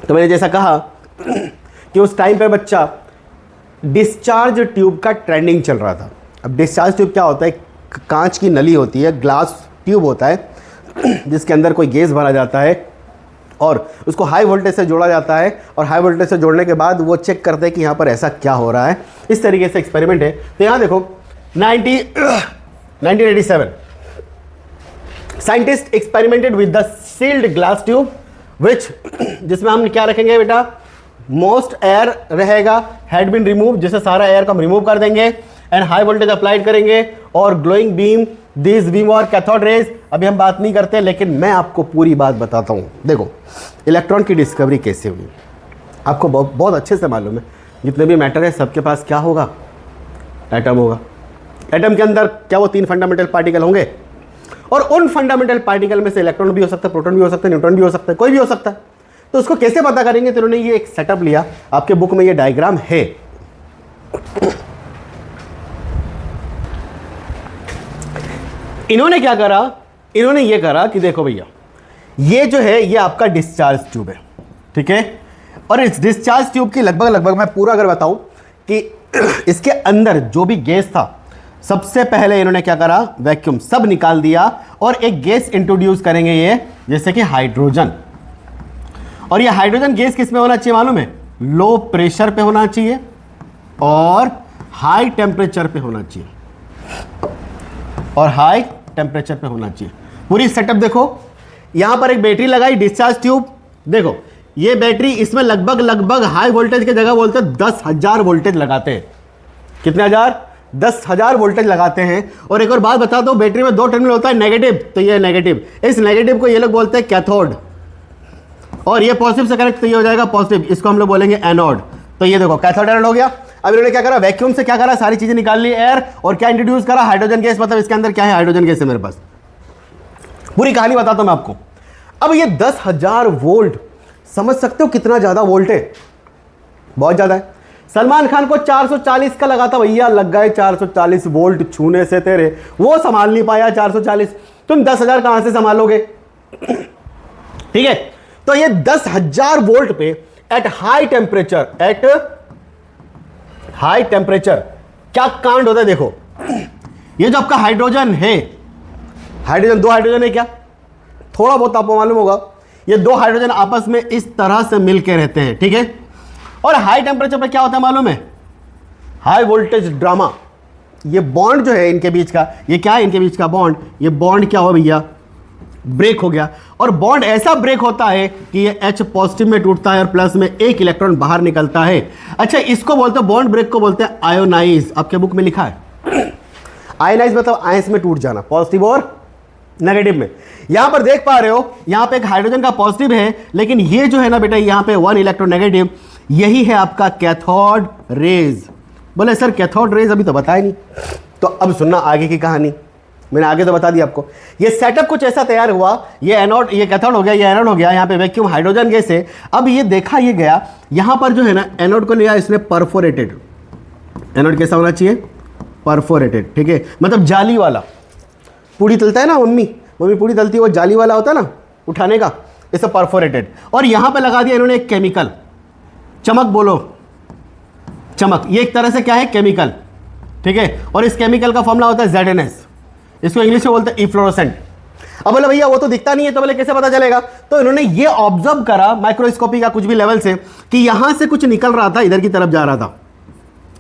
तो मैंने जैसा कहा कि उस टाइम पे बच्चा डिस्चार्ज ट्यूब का ट्रेंडिंग चल रहा था। अब डिस्चार्ज ट्यूब क्या होता है, कांच की नली होती है, ग्लास ट्यूब होता है जिसके अंदर कोई गैस भरा जाता है और उसको हाई वोल्टेज से जोड़ा जाता है, और हाई वोल्टेज से जोड़ने के बाद वो चेक करते हैं कि यहाँ पर ऐसा क्या हो रहा है। इस तरीके से एक्सपेरिमेंट है। तो यहाँ देखो 1987 scientist experimented with the sealed glass tube which, जिसमें हम क्या रखेंगे बेटा, मोस्ट एयर रहेगा, हैड बीन रिमूव, जिससे सारा एयर को हम रिमूव कर देंगे, एंड हाई वोल्टेज अप्लाइड करेंगे और ग्लोइंग बीम, दिस बीम और कैथोड रेज। अभी हम बात नहीं करते, लेकिन मैं आपको पूरी बात बताता हूँ। देखो इलेक्ट्रॉन की डिस्कवरी कैसे हुई, आपको बहुत अच्छे से मालूम है। जितने भी मैटर है सबके पास क्या होगा, एटम होगा। एटम के अंदर क्या वो 3 फंडामेंटल पार्टिकल होंगे, और उन फंडामेंटल पार्टिकल में से इलेक्ट्रॉन भी हो सकता है, प्रोटॉन भी हो सकता है, न्यूट्रॉन भी हो सकता है, कोई भी हो सकता है। तो उसको कैसे पता करेंगे, तो उन्होंने ये एक सेटअप लिया, आपके बुक में ये डायग्राम है। इन्होंने क्या करा, इन्होंने ये करा कि देखो भैया ये जो है ये आपका डिस्चार्ज ट्यूब है, ठीक है। और इस डिस्चार्ज ट्यूब की लगभग मैं पूरा अगर बताऊं कि इसके अंदर जो भी गैस था, सबसे पहले इन्होंने क्या करा, वैक्यूम सब निकाल दिया और एक गैस इंट्रोड्यूस करेंगे ये, जैसे कि हाइड्रोजन। और ये हाइड्रोजन गैस किस में होना चाहिए मालूम है, लो प्रेशर पे होना चाहिए और हाई टेम्परेचर पे होना चाहिए, और हाई टेम्परेचर पे होना चाहिए। पूरी सेटअप देखो, यहां पर एक बैटरी लगाई, डिस्चार्ज ट्यूब, देखो ये बैटरी, इसमें लगभग हाई वोल्टेज की जगह बोलते हैं 10,000 वोल्टेज लगाते हैं। कितने हजार, 10,000 वोल्टेज लगाते हैं। और एक और बात बता दो, बैटरी में 2 टर्मिनल होता है, नेगेटिव, तो ये नेगेटिव, इस नेगेटिव को ये लोग बोलते हैं कैथोड, और ये पॉजिटिव से कनेक्ट तो ये हो जाएगा पॉजिटिव, इसको हम लोग बोलेंगे एनोड। तो ये देखो कैथोड एनोड हो गया। अब इन्होंने क्या करा, वैक्यूम से क्या करा, सारी चीजें निकाल ली, एयर, और क्या इंट्रोड्यूस करा, हाइड्रोजन गैस। मतलब इसके अंदर क्या है, हाइड्रोजन गैस है मेरे पास। पूरी कहानी बताता हूं मैं आपको। अब ये 10,000 वोल्ट, समझ सकते हो कितना ज्यादा वोल्ट है, बहुत ज्यादा है। सलमान खान को 440 का लगा था भैया, लग गए 440 वोल्ट छूने से तेरे, वो संभाल नहीं पाया 440, तुम 10,000 कहां से संभालोगे, ठीक है। तो ये 10,000 वोल्ट पे at high temperature, at high temperature क्या कांड होता है, देखो ये जो आपका हाइड्रोजन है, हाइड्रोजन, 2 हाइड्रोजन है, क्या थोड़ा बहुत आपको मालूम होगा, ये 2 हाइड्रोजन आपस में इस तरह से मिलके रहते हैं, ठीक है। और हाई टेम्परेचर पे क्या होता है मालूम है, हाई वोल्टेज ड्रामा। ये बॉन्ड जो है इनके बीच का, ये क्या है इनके बीच का बॉन्ड, ये बॉन्ड क्या हुआ भैया, ब्रेक हो गया। और बॉन्ड ऐसा ब्रेक होता है कि ये H पॉजिटिव में टूटता है और प्लस में एक इलेक्ट्रॉन बाहर निकलता है। अच्छा, इसको बोलते हैं, बॉन्ड ब्रेक को बोलते हैं आयोनाइज। आपके बुक में लिखा है आयोनाइज, मतलब आयंस में टूट जाना, पॉजिटिव और नेगेटिव में। यहां पर देख पा रहे हो, यहां पे एक हाइड्रोजन का पॉजिटिव है, लेकिन ये जो है ना बेटा, यहां पे 1 इलेक्ट्रॉन नेगेटिव, यही है आपका कैथोड रेज। बोले सर कैथोड रेज अभी तो बताया नहीं। तो अब सुनना आगे की कहानी, मैंने आगे तो बता दिया आपको। ये सेटअप कुछ ऐसा तैयार हुआ, ये एनोड, ये कैथोड हो गया, ये एनोड हो गया, यहाँ पे वैक्यूम हाइड्रोजन गैस है। अब ये देखा ये गया, यहाँ पर जो है ना एनोड को लिया इसने परफोरेटेड। एनोड कैसा होना चाहिए, परफोरेटेड, ठीक है, मतलब जाली वाला। पूड़ी तलता है ना मम्मी पूड़ी तलती है, वो जाली वाला होता है ना उठाने का, इसे परफोरेटेड। और यहाँ पे लगा दिया इन्होंने एक केमिकल, चमक बोलो, चमक, ये एक तरह से क्या है, केमिकल, ठीक है। और इस केमिकल का फॉर्मूला होता है ZNS, इसको इंग्लिश में बोलते हैं इफ्लोरोसेंट। अब बोले भैया वो तो दिखता नहीं है, तो बोले कैसे पता चलेगा। तो इन्होंने ये ऑब्जर्व करा माइक्रोस्कोपी का कुछ भी लेवल से कि यहां से कुछ निकल रहा था, इधर की तरफ जा रहा था।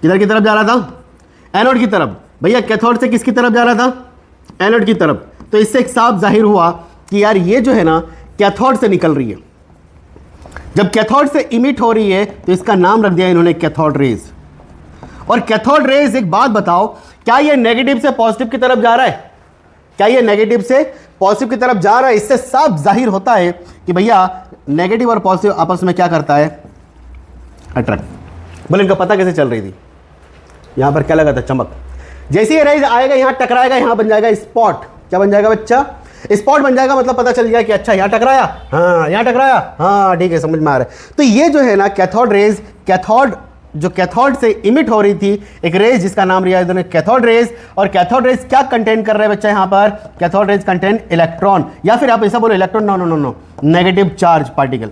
किधर की तरफ जा रहा था, एनोड की तरफ। भैया कैथोड से किसकी तरफ जा रहा था, एनोड की तरफ। तो इससे एक साफ जाहिर हुआ कि यार ये जो है ना कैथोड से निकल रही है। जब कैथोड से इमिट हो रही है तो इसका नाम रख दिया इन्होंने कैथोड रेज। और कैथोड रेज, एक बात बताओ, क्या ये नेगेटिव से पॉजिटिव की तरफ जा रहा है, क्या ये नेगेटिव से पॉजिटिव की तरफ जा रहा है। इससे साफ जाहिर होता है कि भैया नेगेटिव और पॉजिटिव आपस में क्या करता है, अट्रैक्ट। बोले इनका पता कैसे चल रही थी, यहां पर क्या लगा था, चमक। जैसे ही रेज आएगा यहां टकराएगा, यहां बन जाएगा स्पॉट। क्या बन जाएगा बच्चा, स्पॉट बन जाएगा। मतलब पता चल गया कि अच्छा यहां टकराया, हाँ यहां टकराया, हाँ ठीक है, समझ में आ रहा है। तो ये जो है ना कैथोड रेज, कैथोड जो कैथोड से इमिट हो रही थी एक रेज जिसका नाम लिया इन्होंने कैथोड रेज। और कैथोड रेज क्या कंटेन कर रहे हैं बच्चा यहां पर, कैथोड रेज कंटेन इलेक्ट्रॉन, या फिर आप ऐसा बोलो electron, no no no no, negative charge particle,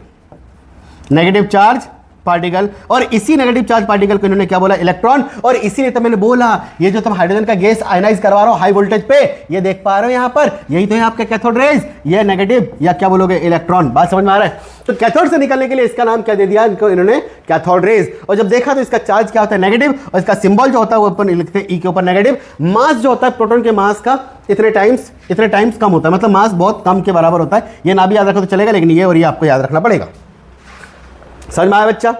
negative charge particle, और इसी नेगेटिव चार्ज पार्टिकल को इन्होंने क्या बोला, इलेक्ट्रॉन। और इसीलिए तो मैंने बोला ये जो तुम हाइड्रोजन का गैस आयनाइज करवा रहे हो हाई वोल्टेज पे, ये देख पा रहे हो यहाँ पर, यही तो है आपके कैथोड रेज, ये नेगेटिव या क्या बोलोगे इलेक्ट्रॉन। बात समझ में आ रहा है? तो कैथोड से निकलने के लिए इसका नाम क्या दे दिया इनको इन्होंने, कैथोड रेज। और जब देखा तो इसका चार्ज क्या होता है, नेगेटिव, और इसका सिंबल जो होता है वो अपन लिखते हैं ई के ऊपर नेगेटिव। मास जो होता है प्रोटॉन के मास का इतने टाइम्स कम होता है, मतलब मास बहुत कम के बराबर होता है। ये ना भी याद रखो तो चलेगा, लेकिन ये और ये आपको याद रखना पड़ेगा। समझ में आया बच्चा?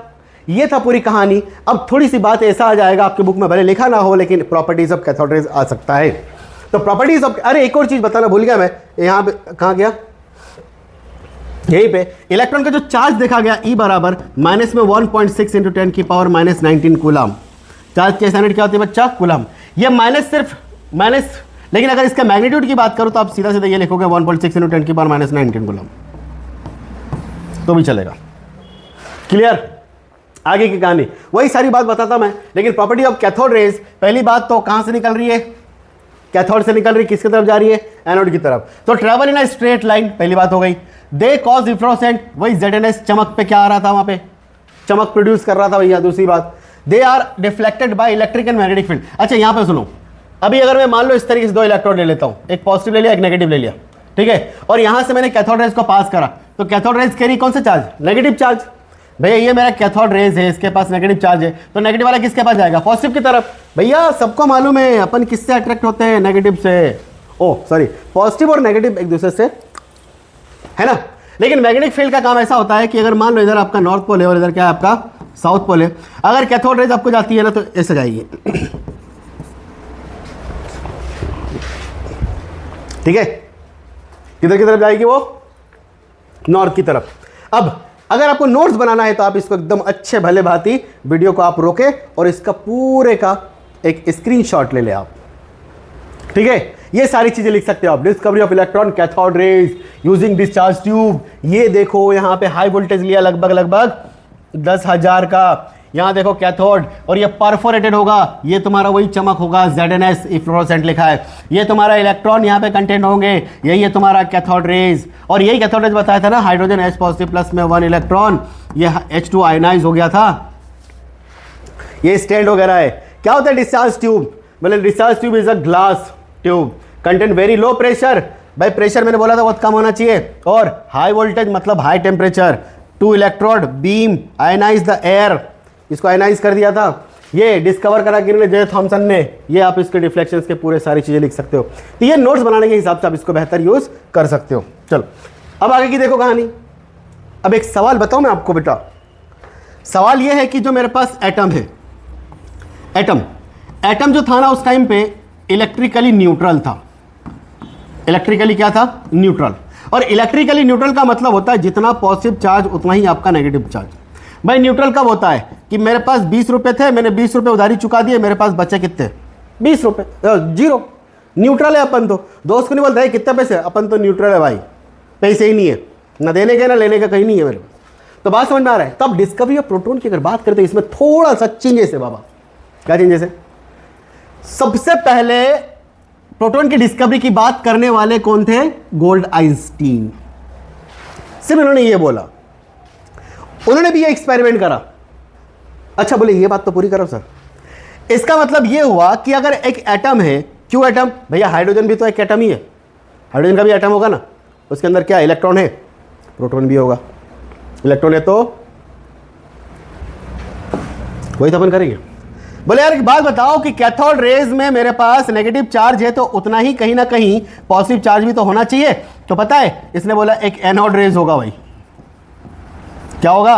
ये था पूरी कहानी। अब थोड़ी सी बात ऐसा आ जाएगा आपके बुक में, भले लिखा ना हो, लेकिन प्रॉपर्टीज ऑफ कैथोड रेज आ सकता है। तो प्रॉपर्टीज ऑफ, अरे एक और चीज बताना भूल गया मैं, यहाँ पे कहाँ गया, यहीं पे इलेक्ट्रॉन का जो चार्ज देखा गया ई बराबर माइनस में 1.6 इंटू 10 की पावर -19 कूलम। चार्ज की यूनिट क्या होती है बच्चा, कूलम। ये माइनस सिर्फ माइनस, लेकिन अगर इसका मैग्नीट्यूड की बात करो तो आप सीधा सीधा ये लिखोगे 1.6 इंटू 10 की पावर -19 कूलम, तो भी चलेगा। क्लियर? आगे की कहानी वही सारी बात बताता मैं, लेकिन प्रॉपर्टी ऑफ कैथोड रेज, पहली बात तो कहां से निकल रही है, कैथोड से निकल रही, किसकी तरफ जा रही है, एनोड की तरफ। तो travel in a straight line, पहली बात हो गई। दे कॉज इफ्लोसेंट, वही ZNS चमक पे क्या आ रहा था, वहां पे चमक प्रोड्यूस कर रहा था भैया। दूसरी बात, they are deflected by electric and magnetic field. अच्छा यहां पे सुनो, अभी अगर मैं मान लो इस तरीके से दो इलेक्ट्रॉन ले लेता हूं, एक पॉजिटिव ले लिया एक नेगेटिव ले लिया, ठीक है, और यहां से मैंने कैथोड रेज को पास करा, तो कैथोड रेज कैरी कौन सा चार्ज, नेगेटिव चार्ज। भैया ये मेरा कैथोड रेज है, इसके पास नेगेटिव चार्ज है, तो नेगेटिव वाला किसके पास जाएगा, पॉजिटिव की तरफ। भैया सबको मालूम है अपन किससे अट्रैक्ट होते हैं, नेगेटिव से। ओ सॉरी, पॉजिटिव और नेगेटिव एक दूसरे से, है ना। लेकिन मैग्नेटिक फील्ड का काम ऐसा होता है कि अगर मान लो इधर आपका नॉर्थ पोल है और इधर क्या है आपका साउथ पोल है, अगर कैथोड रेज आपको जाती है ना तो ऐसे जाएगी, ठीक है, किधर की तरफ जाएगी वो, नॉर्थ की तरफ। अब अगर आपको नोट्स बनाना है तो आप इसको एकदम अच्छे भले भांति वीडियो को आप रोके और इसका पूरे का एक स्क्रीनशॉट ले ले आप, ठीक है। ये सारी चीजें लिख सकते हो आप, discovery of electron cathode rays using discharge tube. ये देखो यहाँ पे हाई वोल्टेज लिया लगभग 10,000 का, यहाँ देखो कैथोड, और ये परफोरेटेड होगा, ये तुम्हारा वही चमक होगा, ZNS इफ्लोरोसेंट लिखा है। ये तुम्हारा इलेक्ट्रॉन यहाँ पे कंटेंट होंगे, यही है तुम्हारा कैथोड रेज। और यही कैथोड रेज बताया था ना, हाइड्रोजन H पॉजिटिव प्लस में 1 इलेक्ट्रॉन, ये H2 आयनाइज हो गया था, ये स्टैंड वगैरह है। क्या होता है डिस्चार्ज ट्यूब, मतलब discharge tube is a glass tube, content very low pressure. भाई प्रेशर मैंने बोला था बहुत कम होना चाहिए, और हाई वोल्टेज मतलब high temperature. 2 electrode beam ionize the air, इसको आयनाइज कर दिया था, ये डिस्कवर करा किन्होंने, जे थॉमसन ने। ये आप इसके डिफ्लेक्शंस के पूरे सारी चीजें लिख सकते हो। तो ये नोट्स बनाने के हिसाब से आप इसको बेहतर यूज कर सकते हो। चलो अब आगे की देखो कहानी। अब एक सवाल बताऊं मैं आपको बेटा, सवाल ये है कि जो मेरे पास एटम है, एटम जो था ना उस टाइम पे इलेक्ट्रिकली न्यूट्रल था। इलेक्ट्रिकली क्या था, न्यूट्रल। और इलेक्ट्रिकली न्यूट्रल का मतलब होता है जितना पॉजिटिव चार्ज उतना ही आपका नेगेटिव चार्ज। भाई न्यूट्रल कब होता है कि मेरे पास 20 रुपए थे, मैंने 20 रुपए उधारी चुका दिए, मेरे पास बचे कितने, 20 रुपए, जीरो। न्यूट्रल है अपन तो, दोस्त को नहीं बोलता है कितने पैसे, अपन तो न्यूट्रल है भाई, पैसे ही नहीं है, ना देने के ना लेने का कहीं नहीं है मेरे पास। तो बात समझ में आ रहा है। तब डिस्कवरी ऑफ प्रोटॉन की अगर बात करें तो इसमें थोड़ा सा चेंजेस है बाबा। क्या चेंजेस है? सबसे पहले प्रोटॉन की डिस्कवरी की बात करने वाले कौन थे, गोल्ड आइंस्टीन। सिर्फ उन्होंने ये बोला, उन्होंने भी ये एक्सपेरिमेंट करा। अच्छा बोले ये बात तो पूरी करो सर। इसका मतलब ये हुआ कि अगर एक एटम है, क्यों एटम, भैया हाइड्रोजन भी तो एक एटम ही है, हाइड्रोजन का भी एटम होगा ना, उसके अंदर क्या इलेक्ट्रॉन है, प्रोटॉन भी होगा। इलेक्ट्रॉन है तो वही तो अपन करेंगे। बोले यार एक बात बताओ कि कैथोड रेज में मेरे पास नेगेटिव चार्ज है तो उतना ही कहीं ना कहीं पॉजिटिव चार्ज भी तो होना चाहिए। तो पता है इसने बोला एक एनोड रेज होगा भाई। क्या होगा,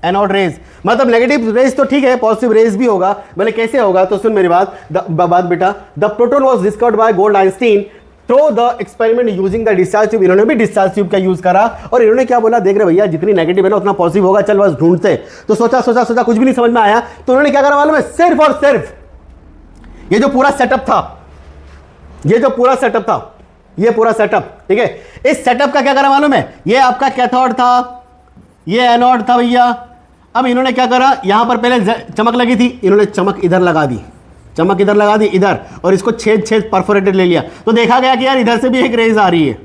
एनोड रेज। मतलब नेगेटिव रेज तो ठीक है, पॉजिटिव रेज भी होगा। बोले कैसे होगा, तो सुन मेरी बात बेटा। The proton was discovered by gold Einstein through the experiment using the discharge tube. इन्होंने भी डिस्चार्ज ट्यूब का यूज करा और इन्होंने क्या बोला, देख रहे भैया जितनी नेगेटिव है ना उतना पॉजिटिव होगा, चल बस ढूंढते। तो सोचा कुछ भी नहीं समझ में आया, तो उन्होंने क्या करा मालूम है, सिर्फ और सिर्फ ये जो पूरा सेटअप था, ये पूरा सेटअप, ठीक है, इस सेटअप का क्या करा मालूम है, ये आपका कैथोड था, ये एनोड था भैया। अब इन्होंने क्या करा, यहां पर पहले चमक लगी थी, इन्होंने चमक इधर लगा दी, इधर, और इसको छेद परफोरेटेड ले लिया। तो देखा गया कि यार इधर से भी एक रेज आ रही है,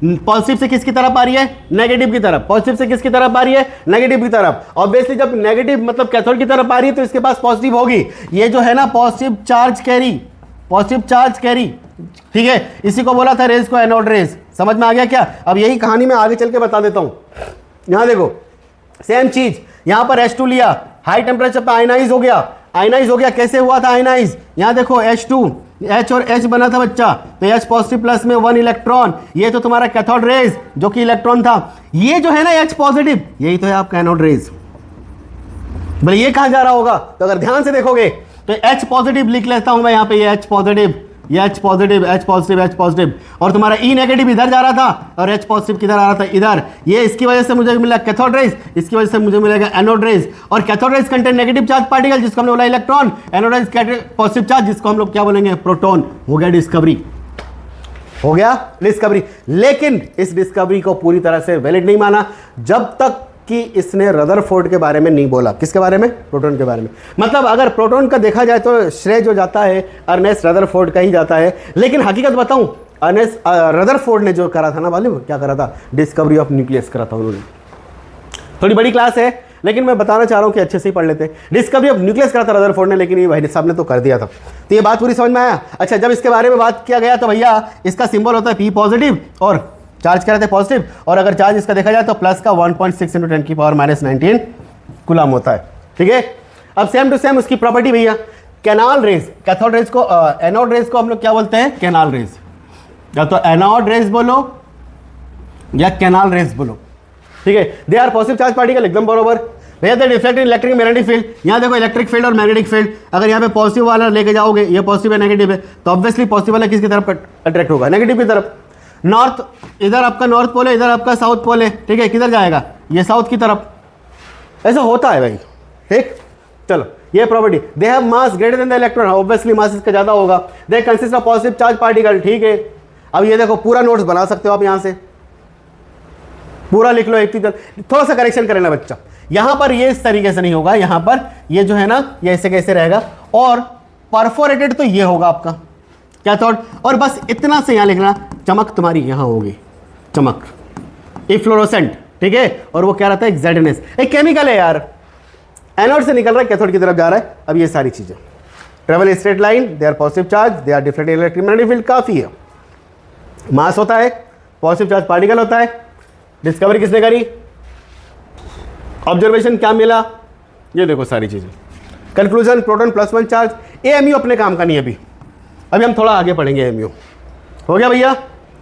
पॉजिटिव से किसकी तरफ आ रही है, नेगेटिव की तरफ। पॉजिटिव से किसकी तरफ आ रही है, नेगेटिव की तरफ। ऑब्वियसली जब नेगेटिव मतलब कैथोड की तरफ आ रही है तो इसके पास पॉजिटिव होगी। ये जो है ना positive charge carry, positive charge carry, ठीक है, इसी को बोला था रेज को एनोड रेज। समझ में आ गया क्या? अब यही कहानी मैं आगे चल के बता देता हूं। यहां देखो सेम चीज, यहां पर H2 लिया, हाई टेम्परेचर पर आयनाइज हो गया। आयनाइज हो गया, कैसे हुआ था आयनाइज? यहां देखो H2, H और H बना था बच्चा, तो H पॉजिटिव प्लस में 1 इलेक्ट्रॉन, ये तो तुम्हारा कैथोड रेज जो कि इलेक्ट्रॉन था। ये जो है ना H पॉजिटिव, यही तो है आपका एनोड रेज। बोले ये कहां जा रहा होगा? तो अगर ध्यान से देखोगे तो H पॉजिटिव लिख लेता हूं मैं यहां पे, ये H पॉजिटिव, ये H positive, H positive, H positive, और तुम्हारा E नेगेटिव इधर जा रहा था और H पॉजिटिव किधर आ रहा था, इधर। ये इसकी वजह से मुझे मिला कैथोड रेज, इसकी वजह से मुझे मिलेगा एनोड रेज। और cathode rays contain negative charge particle जिसको हमने बोला electron, anode rays positive charge जिसको हम लोग क्या बोलेंगे, प्रोटॉन। हो गया डिस्कवरी, हो गया डिस्कवरी। लेकिन इस डिस्कवरी को पूरी तरह से वैलिड नहीं माना जब तक कि इसने रदरफोर्ड के बारे में नहीं बोला। किसके बारे में? प्रोटॉन के बारे में। मतलब अगर प्रोटॉन का देखा जाए तो श्रेय जो जाता है अर्नेस्ट रदरफोर्ड का ही जाता है। लेकिन हकीकत बताऊं, अर्नेस्ट रदरफोर्ड ने जो करा था ना, मालूम क्या करा था? डिस्कवरी ऑफ न्यूक्लियस करा था उन्होंने। थोड़ी बड़ी क्लास है लेकिन मैं बताना चाह रहा हूं कि अच्छे से ही पढ़ लेते। डिस्कवरी ऑफ न्यूक्लियस करा था रदरफोर्ड ने, लेकिन ये भाई साहब ने तो कर दिया था। तो ये बात पूरी समझ में आया? अच्छा, जब इसके बारे में बात किया गया तो भैया इसका सिंबल होता है P पॉजिटिव और चार्ज क्या रहता है, पॉजिटिव। और अगर चार्ज इसका देखा जाए तो प्लस का 1.6 × 10⁻⁻19 कूलम होता है, ठीक है। अब सेम टू सेम उसकी प्रॉपर्टी भैया, कैनाल रेज, कैथोड रेज को एनोड रेज को हम लोग क्या बोलते हैं, कैनाल रेज। या तो एनोड रेज बोलो या कैनाल रेज बोलो, ठीक है। They are positive charge particle, एकदम बरोबर भैया। They reflect in electric magnetic field. यहाँ देखो इलेक्ट्रिक फील्ड और मैग्नेटिक फील्ड, अगर यहाँ पे पॉजिटिव वाला लेके जाओगे, ये पॉजिटिव है नेगेटिव है, तो ऑब्वियसली पॉजिटिव वाला किसकी तरफ अट्रैक्ट होगा, नेगेटिव की तरफ। नॉर्थ, इधर आपका नॉर्थ पोल है, इधर आपका साउथ पोल है, ठीक है, किधर जाएगा, ये साउथ की तरफ। ऐसा होता है भाई, ठीक। चलो ये property, they have mass greater than the electron, obviously mass इसका ज्यादा होगा। They consist of positive charge particle, ठीक है। अब ये देखो पूरा नोट्स बना सकते हो आप, यहां से पूरा लिख लो एक थोड़ा सा करेक्शन कर लेना बच्चा। यहां पर ये इस तरीके से नहीं होगा, यहां पर ये जो है ना ये ऐसे कैसे रहेगा, और परफोरेटेड तो ये होगा आपका कैथोड। और बस इतना से यहां लिखना, चमक तुम्हारी यहां होगी, चमक इफ्लोरोसेंट, ठीक है। और वो क्या रहता है, ZNS, एक केमिकल है यार, एनोड से निकल रहा है कैथोड की तरफ जा रहा है। अब ये सारी चीजें travel straight line, they are positive charge, they are different electric magnetic field, काफी है। मास होता है, पॉजिटिव चार्ज पार्टिकल होता है। डिस्कवरी किसने करी, ऑब्जर्वेशन क्या मिला, ये देखो सारी चीजें। Conclusion, proton +1 charge. AMU अपने काम का नहीं है अभी हम थोड़ा आगे पढ़ेंगे। AMU हो गया भैया,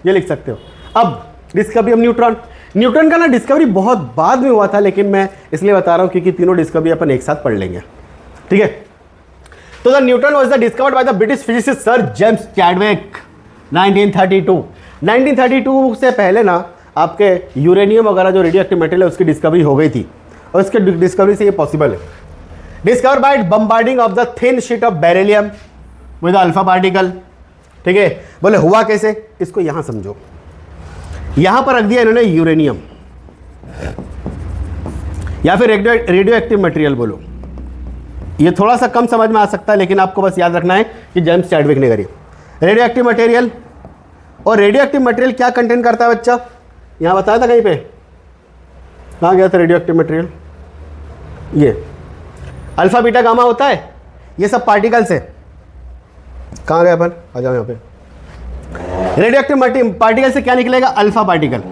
ये लिख सकते हो। अब डिस्कवरी ऑफ न्यूट्रॉन, न्यूटन का ना डिस्कवरी बहुत बाद में हुआ था, लेकिन मैं इसलिए बता रहा हूं क्योंकि तीनों डिस्कवरी अपन एक साथ पढ़ लेंगे, ठीक है। तो the Newton was the discovered by the British physicist sir James Chadwick 1932। 1932 से पहले ना आपके यूरेनियम वगैरह जो रेडियो एक्टिव मटेरियल है उसकी डिस्कवरी हो गई थी, और उसके डिस्कवरी से ये पॉसिबल है। Discover by bombarding of the thin sheet of beryllium with alpha particle, ठीक है। बोले हुआ कैसे, इसको यहां समझो। यहां पर रख दिया इन्होंने यूरेनियम या फिर रेडियो एक्टिव मटेरियल बोलो। ये थोड़ा सा कम समझ में आ सकता है, लेकिन आपको बस याद रखना है कि जेम्स चैडविक ने करी रेडियो एक्टिव मटेरियल। और रेडियो एक्टिव मटेरियल क्या कंटेन करता है बच्चा, यहां बताया था कहीं पे, कहां गया था रेडियो एक्टिव मटेरियल, ये अल्फा बीटा गामा होता है, ये सब पार्टिकल्स है। कहां गया अपन, आ जाओ यहां पे। रेडियो एक्टिव पार्टिकल से क्या निकलेगा, अल्फा पार्टिकल।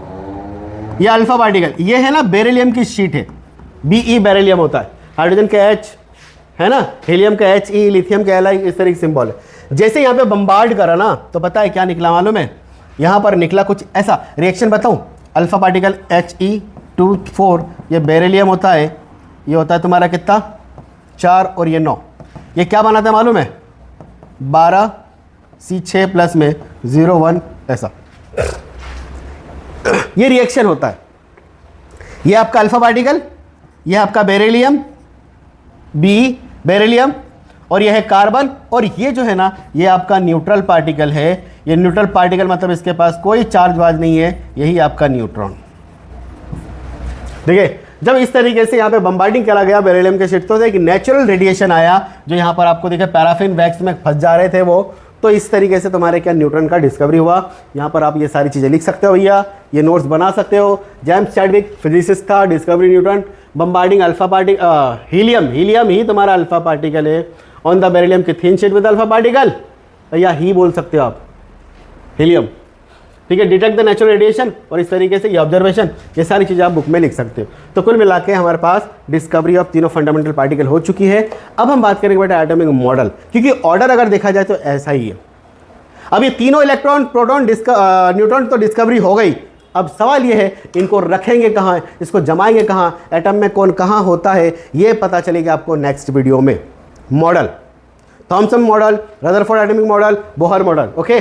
ये अल्फा पार्टिकल, ये है ना बेरिलियम की शीट है, Be बेरिलियम होता है, हाइड्रोजन का H है ना, हीलियम का He, लिथियम का Li, इस तरह की सिंबल है। जैसे यहाँ पे बम्बार्ड करा ना तो पता है क्या निकला मालूम है, यहाँ पर निकला कुछ ऐसा रिएक्शन बताऊं। अल्फा पार्टिकल He2 ये बेरिलियम होता है, ये होता है तुम्हारा कितना 4 और ये 9, ये क्या बनाता है मालूम है 12C6 प्लस में 0,1 ऐसा, ये रिएक्शन होता है। ये आपका अल्फा पार्टिकल, ये आपका बेरिलियम Be बेरिलियम, और ये है कार्बन, और ये जो है ना ये आपका न्यूट्रल पार्टिकल है। ये न्यूट्रल पार्टिकल मतलब इसके पास कोई चार्ज वार्ज नहीं है, यही आपका न्यूट्रॉन, ठीक है। जब इस तरीके से यहाँ पे बम्बार्डिंग करा गया बेरिलियम के शीट, तो एक नेचुरल रेडिएशन आया, जो यहाँ पर आपको देखा पैराफिन वैक्स में फंस जा रहे थे वो, तो इस तरीके से तुम्हारे क्या न्यूट्रॉन का डिस्कवरी हुआ। यहाँ पर आप ये सारी चीज़ें लिख सकते हो भैया, ये नोट्स बना सकते हो। जेम्स चैडविक फिजिसिस्ट था, discovery neutron, bombarding alpha particle, helium ही तुम्हारा अल्फा पार्टिकल है, ऑन द बेरिलियम की thin sheet with alpha particle, या ही बोल सकते हो आप, हीलियम। ठीक है, डिटेक्ट द नेचुरल रेडिएशन, और इस तरीके से ये ऑब्जर्वेशन, ये सारी चीज़ें आप बुक में लिख सकते हो। तो कुल मिला के हमारे पास डिस्कवरी ऑफ तीनों फंडामेंटल पार्टिकल हो चुकी है। अब हम बात करेंगे बेटा एटॉमिक मॉडल, क्योंकि ऑर्डर अगर देखा जाए तो ऐसा ही है। अब ये तीनों इलेक्ट्रॉन, प्रोटॉन, न्यूट्रॉन तो डिस्कवरी हो गई। अब सवाल ये है इनको रखेंगे कहाँ, इसको जमाएंगे कहाँ, एटम में कौन कहाँ होता है, ये पता चलेगा आपको नेक्स्ट वीडियो में। Model, Thompson model, Rutherford atomic model, Bohr model. Okay.